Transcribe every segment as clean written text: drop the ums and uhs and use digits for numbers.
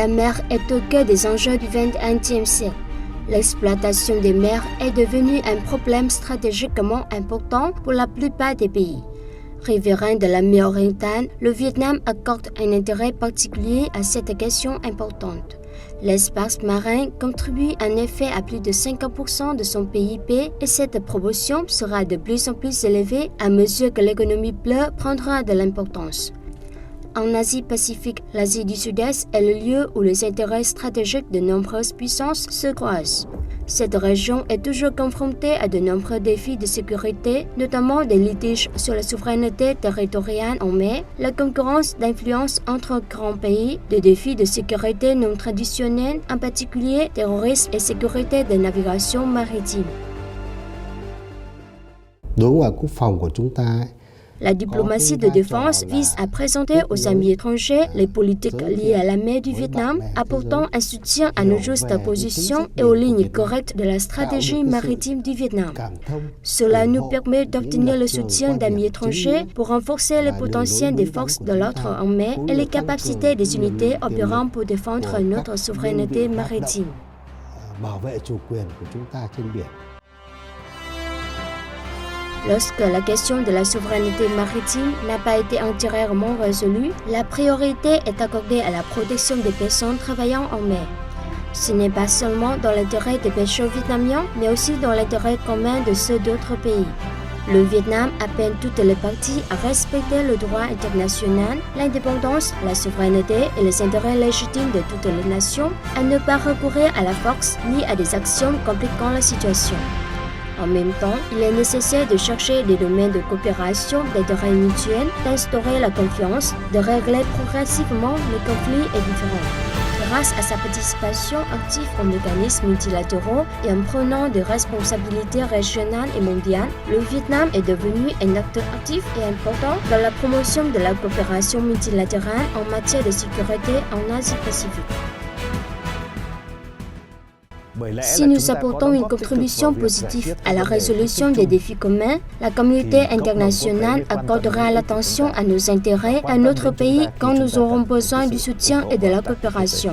La mer est au cœur des enjeux du XXIe siècle. L'exploitation des mers est devenue un problème stratégiquement important pour la plupart des pays. Riverain de la mer orientale, le Vietnam accorde un intérêt particulier à cette question importante. L'espace marin contribue en effet à plus de 50% de son PIB et cette proportion sera de plus en plus élevée à mesure que l'économie bleue prendra de l'importance. En Asie-Pacifique, l'Asie du Sud-Est est le lieu où les intérêts stratégiques de nombreuses puissances se croisent. Cette région est toujours confrontée à de nombreux défis de sécurité, notamment des litiges sur la souveraineté territoriale en mer, la concurrence d'influence entre grands pays, des défis de sécurité non traditionnels, en particulier terrorisme et sécurité de navigation maritime. La diplomatie de défense vise à présenter aux amis étrangers les politiques liées à la mer du Vietnam, apportant un soutien à nos justes positions et aux lignes correctes de la stratégie maritime du Vietnam. Cela nous permet d'obtenir le soutien d'amis étrangers pour renforcer le potentiel des forces de l'ordre en mer et les capacités des unités opérant pour défendre notre souveraineté maritime. Lorsque la question de la souveraineté maritime n'a pas été entièrement résolue, la priorité est accordée à la protection des personnes travaillant en mer. Ce n'est pas seulement dans l'intérêt des pêcheurs vietnamiens, mais aussi dans l'intérêt commun de ceux d'autres pays. Le Vietnam appelle toutes les parties à respecter le droit international, l'indépendance, la souveraineté et les intérêts légitimes de toutes les nations, à ne pas recourir à la force ni à des actions compliquant la situation. En même temps, il est nécessaire de chercher des domaines de coopération, d'intérêt mutuel, d'instaurer la confiance, de régler progressivement les conflits et différends. Grâce à sa participation active aux mécanismes multilatéraux et en prenant des responsabilités régionales et mondiales, le Vietnam est devenu un acteur actif et important dans la promotion de la coopération multilatérale en matière de sécurité en Asie-Pacifique. Si nous apportons une contribution positive à la résolution des défis communs, la communauté internationale accordera l'attention à nos intérêts et à notre pays quand nous aurons besoin du soutien et de la coopération.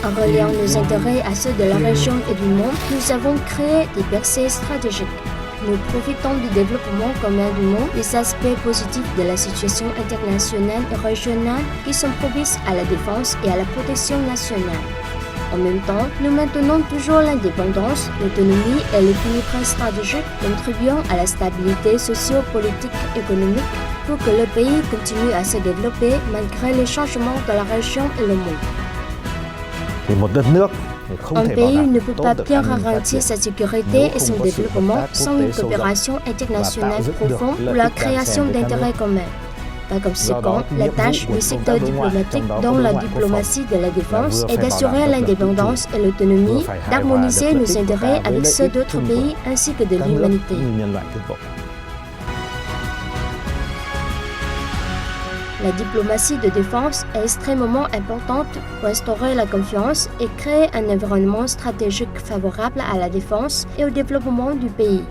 En reliant nos intérêts à ceux de la région et du monde, nous avons créé des percées stratégiques. Nous profitons du développement commun du monde, des aspects positifs de la situation internationale et régionale qui sont propices à la défense et à la protection nationale. En même temps, nous maintenons toujours l'indépendance, l'autonomie et l'équilibre stratégique, contribuant à la stabilité socio-politique et économique pour que le pays continue à se développer malgré les changements de la région et le monde. Un pays ne peut pas bien garantir sa sécurité et son développement sans une coopération internationale profonde pour la création d'intérêts communs. Par conséquent, la tâche du secteur diplomatique dans la diplomatie de la défense est d'assurer l'indépendance et l'autonomie, d'harmoniser nos intérêts avec ceux d'autres pays ainsi que de l'humanité. La diplomatie de défense est extrêmement importante pour instaurer la confiance et créer un environnement stratégique favorable à la défense et au développement du pays.